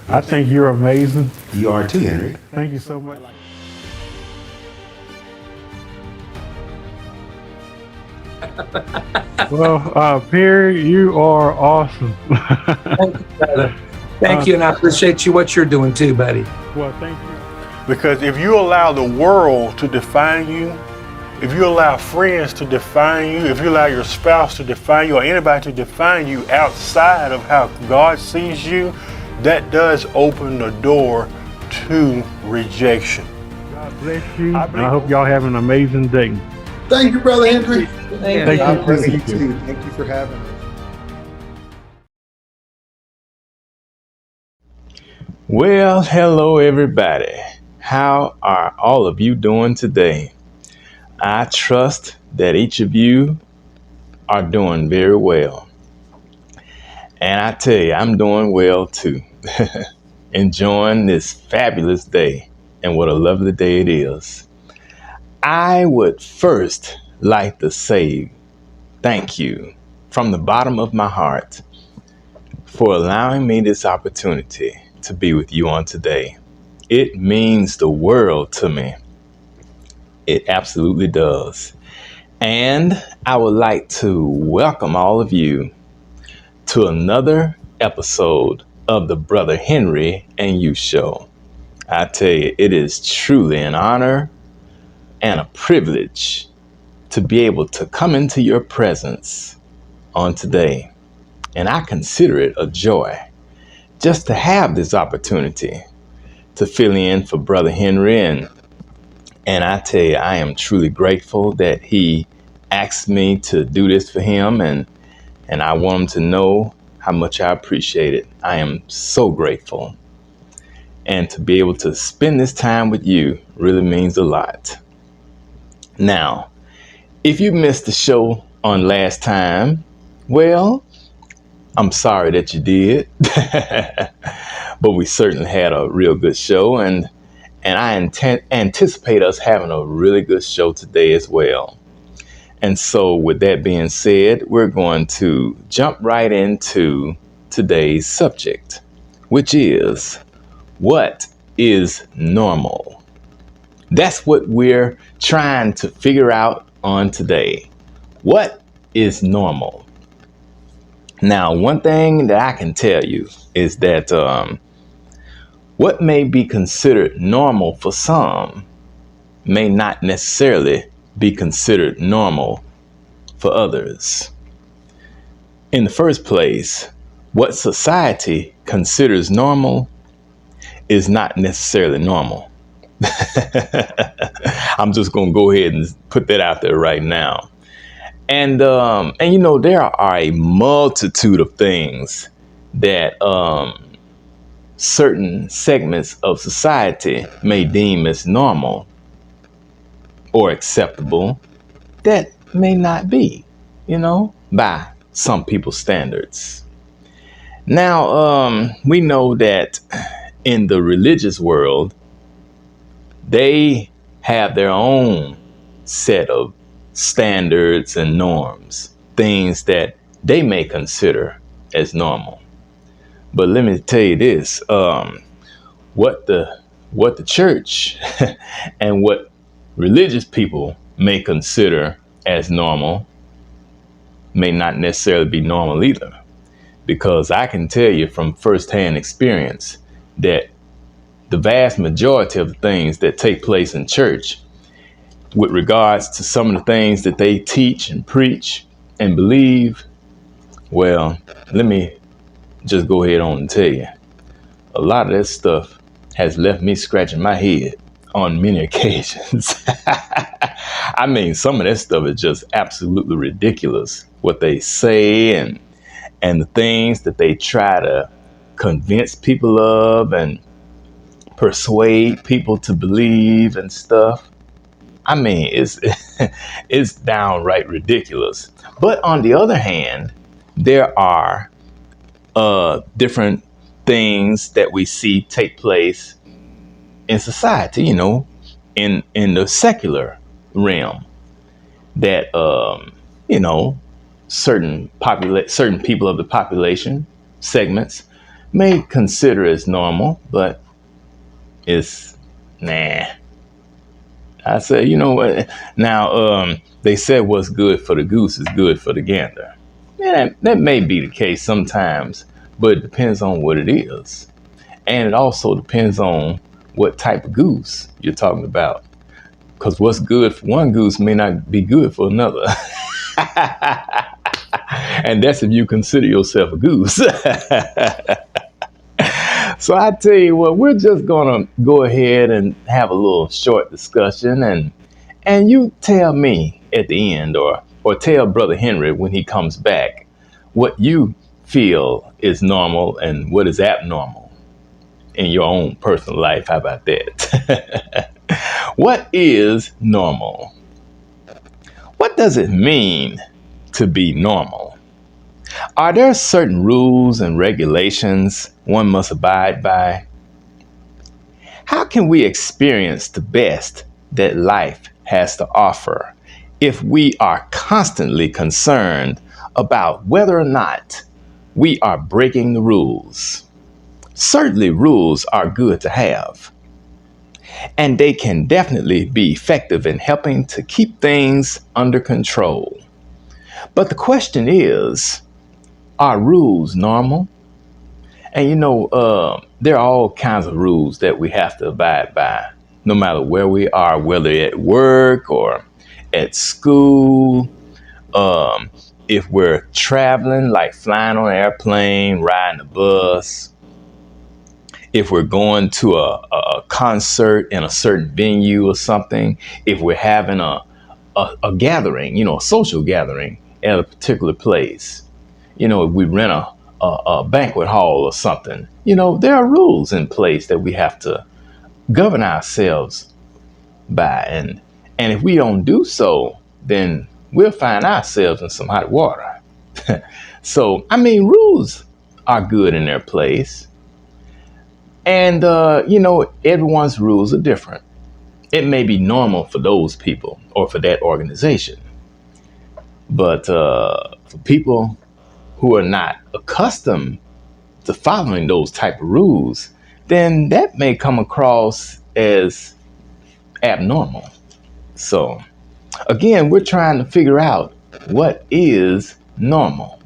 I think you're amazing. You are too, Henry. Thank you so much. Well, Perry, you are awesome. Thank you, brother. Thank you, and I appreciate you what you're doing too, buddy. Well, thank you. Because if you allow the world to define you, if you allow friends to define you, if you allow your spouse to define you, or anybody to define you outside of how God sees you, that does open the door to rejection. God bless you. I hope y'all have an amazing day. Thank you, Brother Henry. Thank you. God bless you too. Thank you for having us. Well, hello everybody. How are all of you doing today? I trust that each of you are doing very well. And I tell you, I'm doing well too. Enjoying this fabulous day, and what a lovely day it is. I would first like to say thank you from the bottom of my heart for allowing me this opportunity to be with you on today. It means the world to me. It absolutely does. And I would like to welcome all of you to another episode of the Brother Henry and You Show. I tell you, it is truly an honor and a privilege to be able to come into your presence on today. And I consider it a joy just to have this opportunity to fill in for Brother Henry. And I tell you, I am truly grateful that he asked me to do this for him. And I want him to know how much I appreciate it. I am so grateful. And to be able to spend this time with you really means a lot. Now, if you missed the show on last time, well, I'm sorry that you did. But we certainly had a real good show, and I anticipate us having a really good show today as well. And so with that being said, we're going to jump right into today's subject, which is, what is normal? That's what we're trying to figure out on today. What is normal? Now, one thing that I can tell you is that what may be considered normal for some may not necessarily be considered normal for others. In the first place, what society considers normal is not necessarily normal. I'm just going to go ahead and put that out there right now. And you know, there are a multitude of things that certain segments of society may deem as normal or acceptable that may not be, you know, by some people's standards. Now, we know that in the religious world, they have their own set of standards and norms, things that they may consider as normal. But let me tell you this, what the church and what religious people may consider as normal may not necessarily be normal either. Because I can tell you from firsthand experience that the vast majority of the things that take place in church with regards to some of the things that they teach and preach and believe, well, let me just go ahead on and tell you, a lot of that stuff has left me scratching my head on many occasions. I mean, some of that stuff is just absolutely ridiculous, what they say and the things that they try to convince people of and persuade people to believe and stuff. I mean, it's downright ridiculous. But on the other hand, there are different things that we see take place in society, you know, in the secular realm that, certain people of the population segments may consider as normal, but it's nah. I say, you know what? Now, they said what's good for the goose is good for the gander. Yeah, that may be the case sometimes, but it depends on what it is. And it also depends on what type of goose you're talking about. Because what's good for one goose may not be good for another. And that's if you consider yourself a goose. So I tell you what, we're just gonna go ahead and have a little short discussion, and you tell me at the end, or tell Brother Henry when he comes back, what you feel is normal and what is abnormal in your own personal life. How about that? What is normal? What does it mean to be normal? Are there certain rules and regulations one must abide by? How can we experience the best that life has to offer if we are constantly concerned about whether or not we are breaking the rules? Certainly, rules are good to have, and they can definitely be effective in helping to keep things under control. But the question is, are rules normal? And there are all kinds of rules that we have to abide by, no matter where we are, whether at work or at school. If we're traveling, like flying on an airplane, riding a bus, if we're going to a concert in a certain venue or something, if we're having a gathering, a social gathering at a particular place, if we rent a banquet hall or something, there are rules in place that we have to govern ourselves by. And if we don't do so, then we'll find ourselves in some hot water. So, rules are good in their place. And, everyone's rules are different. It may be normal for those people or for that organization. But for people who are not accustomed to following those type of rules, then that may come across as abnormal. So, again, we're trying to figure out what is normal.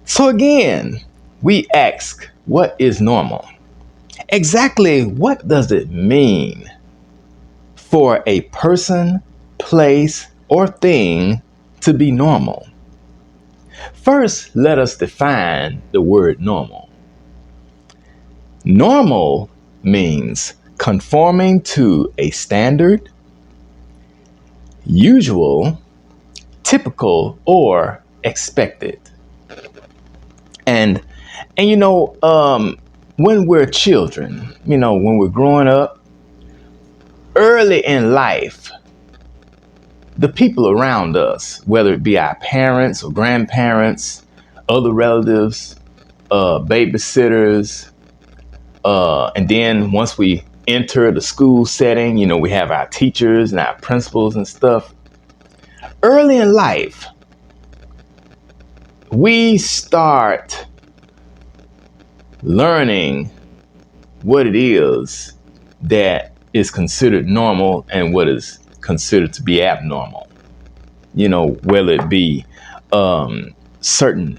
So again, we ask, what is normal? Exactly what does it mean for a person, place, or thing to be normal? First, let us define the word normal. Normal means conforming to a standard, usual, typical, or expected. And when we're children, when we're growing up, early in life, the people around us, whether it be our parents or grandparents, other relatives, babysitters, and then once we enter the school setting, we have our teachers and our principals and stuff. Early in life, we start learning what it is that is considered normal and what is considered to be abnormal. Whether it be certain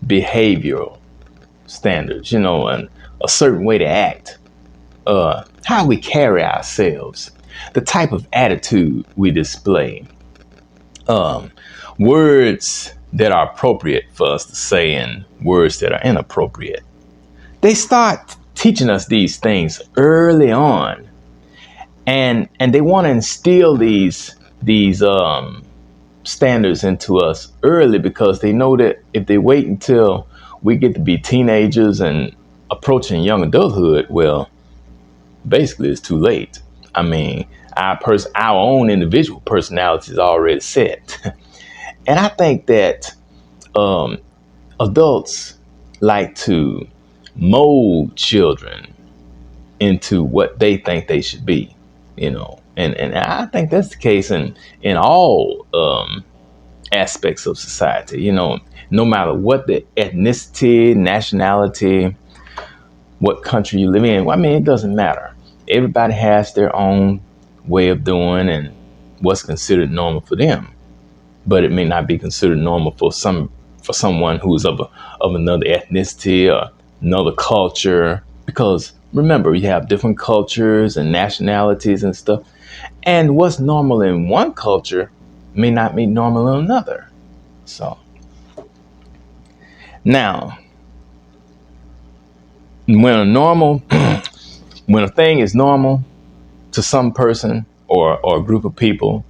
behavioral standards, and a certain way to act, how we carry ourselves, the type of attitude we display, words that are appropriate for us to say and words that are inappropriate. They start teaching us these things early on, and they want to instill these standards into us early, because they know that if they wait until we get to be teenagers and approaching young adulthood, well, basically it's too late. Our own individual personality is already set. And I think that adults like to mold children into what they think they should be, and I think that's the case in all aspects of society. No matter what the ethnicity, nationality, what country you live in, it doesn't matter. Everybody has their own way of doing and what's considered normal for them, but it may not be considered normal for someone who's of another ethnicity or another culture. Because remember, you have different cultures and nationalities and stuff, and what's normal in one culture may not be normal in another. So now, when a thing is normal to some person or a group of people,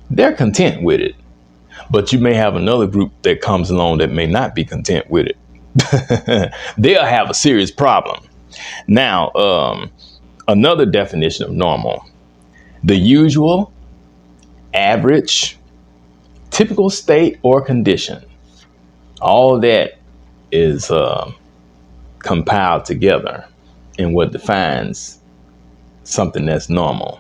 they're content with it. But you may have another group that comes along that may not be content with it. They'll have a serious problem. Now, another definition of normal: the usual, average, typical state or condition. All that is compiled together in what defines something that's normal.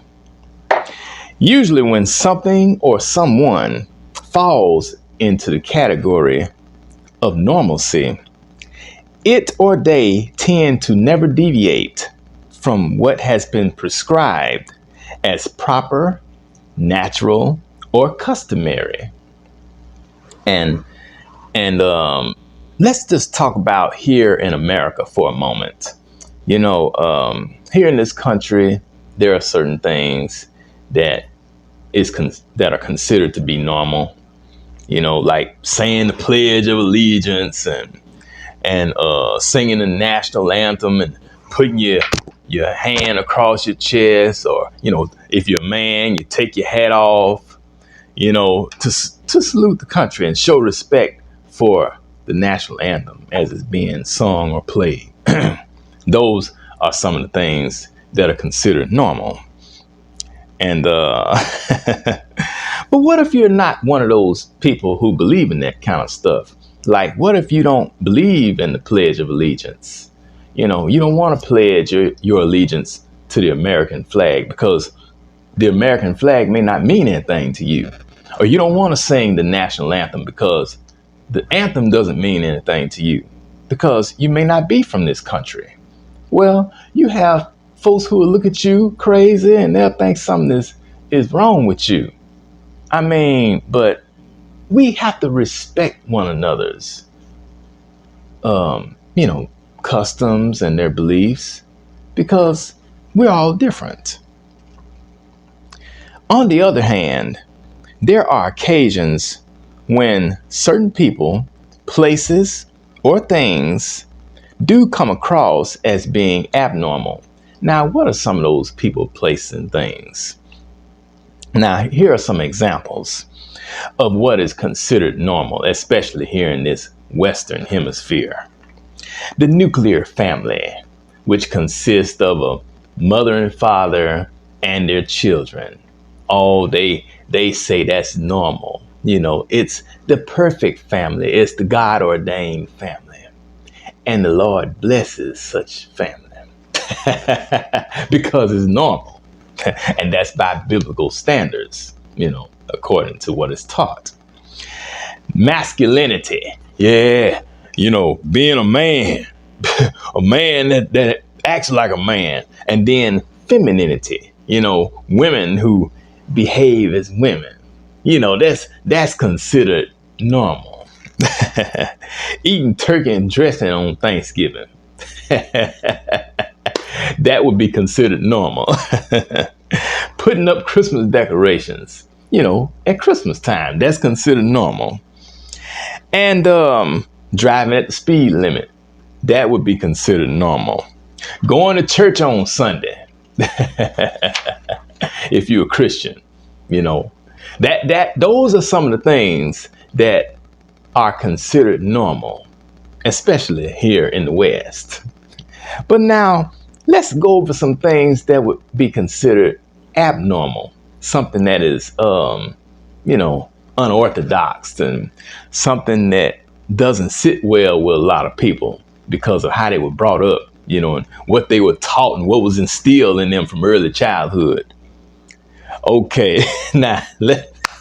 Usually when something or someone falls into the category of normalcy, it or they tend to never deviate from what has been prescribed as proper, natural, or customary. And let's just talk about here in America for a moment. Here in this country, there are certain things that are considered to be normal. Like saying the Pledge of Allegiance and singing the national anthem and putting your hand across your chest, or if you're a man, you take your hat off, to salute the country and show respect for the national anthem as it's being sung or played. Those are some of the things that are considered normal. And but what if you're not one of those people who believe in that kind of stuff? Like, what if you don't believe in the Pledge of Allegiance? You don't want to pledge your allegiance to the American flag because the American flag may not mean anything to you. Or you don't want to sing the national anthem because the anthem doesn't mean anything to you because you may not be from this country. Well, you have folks who will look at you crazy and they'll think something is wrong with you. But we have to respect one another's, customs and their beliefs because we're all different. On the other hand, there are occasions when certain people, places, or things do come across as being abnormal. Now, what are some of those people, places, and things? Now, here are some examples of what is considered normal, especially here in this Western Hemisphere. The nuclear family, which consists of a mother and father and their children. Oh, they say that's normal. It's the perfect family. It's the God-ordained family. And the Lord blesses such family because it's normal. And that's by biblical standards, according to what is taught. Masculinity. Yeah. Being a man, a man that acts like a man. And then femininity, women who behave as women. That's considered normal. Eating turkey and dressing on Thanksgiving. That would be considered normal. Putting up Christmas decorations, at Christmas time, that's considered normal. And driving at the speed limit, that would be considered normal. Going to church on Sunday, if you're a Christian, those are some of the things that are considered normal, especially here in the West. But now let's go over some things that would be considered abnormal, something that is, unorthodox and something that doesn't sit well with a lot of people because of how they were brought up, and what they were taught and what was instilled in them from early childhood. Okay, now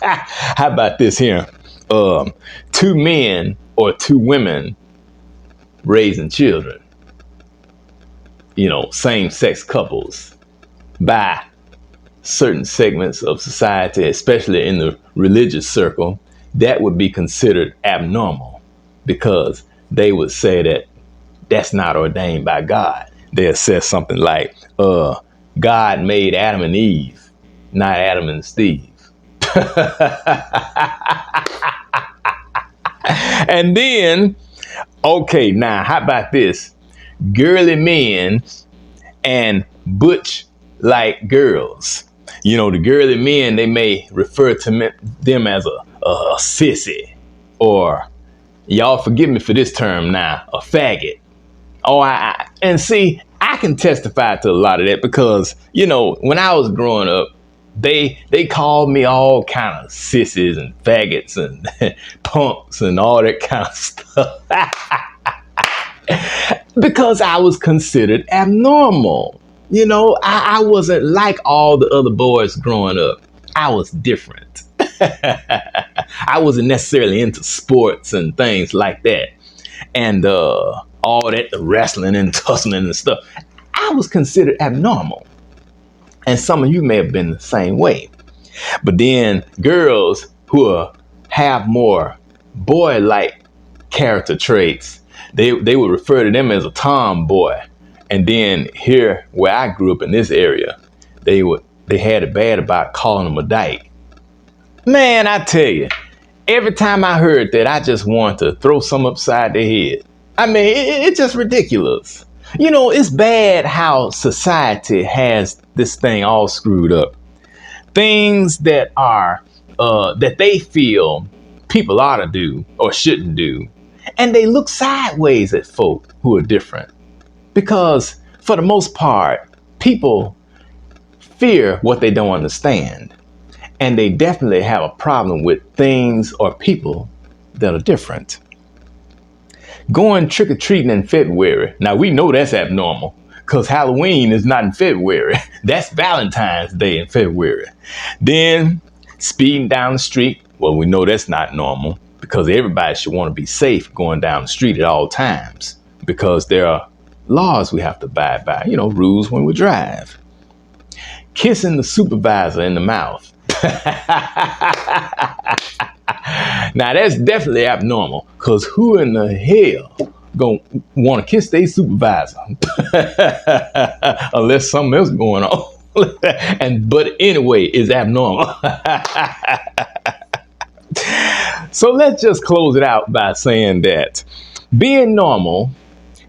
how about this here? two men or two women raising children, same-sex couples by certain segments of society, especially in the religious circle, that would be considered abnormal because they would say that that's not ordained by God. They'll say something like, God made Adam and Eve, not Adam and Steve. And then, okay, now how about this? Girly men and butch like girls. The girly men, they may refer to them as a sissy, or, y'all forgive me for this term now, a faggot. And see, I can testify to a lot of that because, when I was growing up, they called me all kind of sissies and faggots and punks and all that kind of stuff. Because I was considered abnormal. I wasn't like all the other boys growing up. I was different. I wasn't necessarily into sports and things like that. And all that, the wrestling and tussling and stuff. I was considered abnormal. And some of you may have been the same way. But then girls who have more boy-like character traits, they would refer to them as a tomboy. And then here, where I grew up in this area, they had it bad about calling them a dyke. Man, I tell you, every time I heard that, I just wanted to throw some upside their head. I mean, it's just ridiculous. It's bad how society has this thing all screwed up. Things that are, that they feel people ought to do or shouldn't do. And they look sideways at folk who are different. Because for the most part, people fear what they don't understand. And they definitely have a problem with things or people that are different. Going trick-or-treating in February. Now, we know that's abnormal because Halloween is not in February. That's Valentine's Day in February. Then speeding down the street. Well, we know that's not normal because everybody should want to be safe going down the street at all times because there are laws we have to abide by, rules when we drive. Kissing the supervisor in the mouth. Now that's definitely abnormal because who in the hell gonna want to kiss their supervisor unless something else going on? But anyway, it's abnormal. So let's just close it out by saying that being normal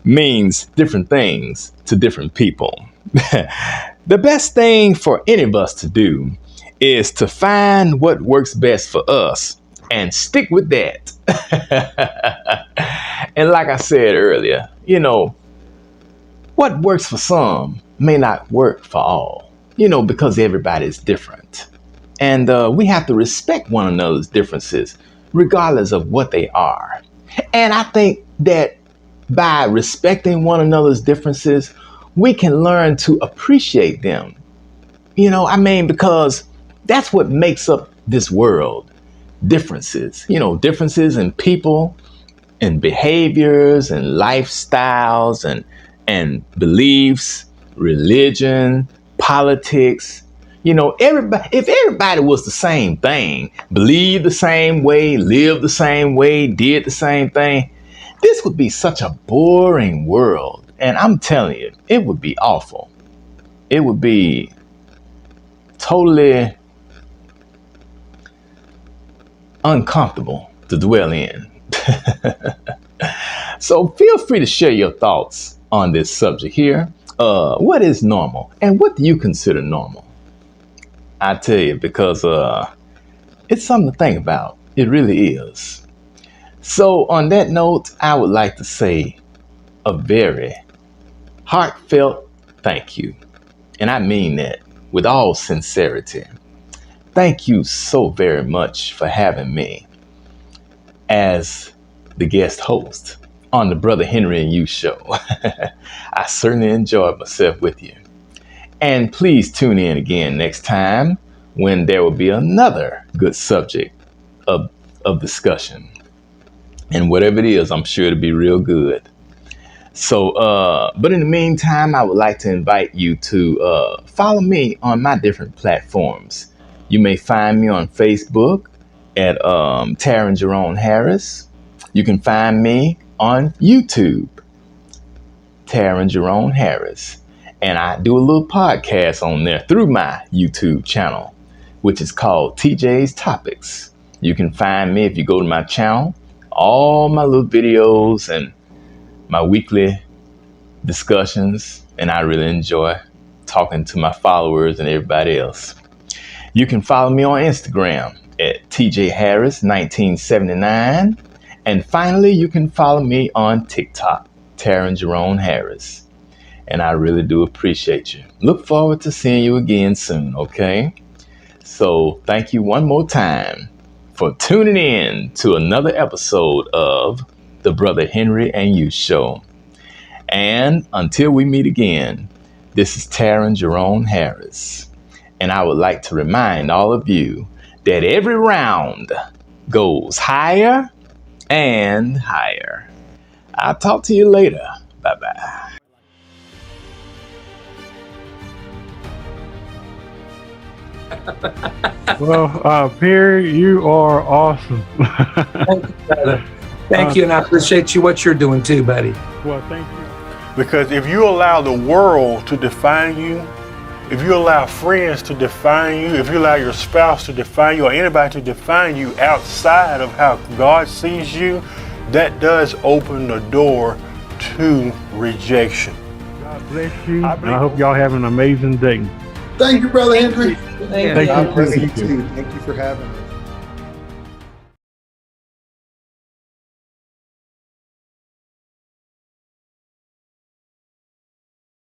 means different things to different people. The best thing for any of us to do is to find what works best for us and stick with that. And like I said earlier, what works for some may not work for all, because everybody is different. And we have to respect one another's differences, regardless of what they are. And I think that by respecting one another's differences, we can learn to appreciate them. Because that's what makes up this world. Differences, differences in people and behaviors and lifestyles and beliefs, religion, politics. If everybody was the same thing, believed the same way, lived the same way, did the same thing, this would be such a boring world. And I'm telling you, it would be awful. It would be totally uncomfortable to dwell in. So feel free to share your thoughts on this subject here. What is normal and what do you consider normal? I tell you, because it's something to think about. It really is. So on that note, I would like to say a very heartfelt thank you. And I mean that with all sincerity. Thank you so very much for having me as the guest host on the Brother Henry and You show. I certainly enjoyed myself with you. And please tune in again next time when there will be another good subject of of discussion. And whatever it is, I'm sure it'll be real good. So, but in the meantime, I would like to invite you to follow me on my different platforms. You may find me on Facebook at Taryn Jerome Harris. You can find me on YouTube, Taryn Jerome Harris. And I do a little podcast on there through my YouTube channel, which is called TJ's Topics. You can find me if you go to my channel, all my little videos and my weekly discussions, and I really enjoy talking to my followers and everybody else. You can follow me on Instagram at TJ Harris 1979, and finally you can follow me on TikTok, Taryn Jerome Harris. And I really do appreciate you. Look forward to seeing you again soon, okay? So thank you one more time for tuning in to another episode of the Brother Henry and You Show. And until we meet again, this is Taryn Jerome Harris. And I would like to remind all of you that every round goes higher and higher. I'll talk to you later. Bye-bye. Well, Perry, you are awesome. Thank you, brother. Thank you, and I appreciate you what you're doing too, buddy. Well, thank you. Because if you allow the world to define you, if you allow friends to define you, if you allow your spouse to define you, or anybody to define you outside of how God sees you, that does open the door to rejection. God bless you, and I hope y'all have an amazing day. Thank you, Brother Henry. Thank you. God bless you too. Thank you for having us.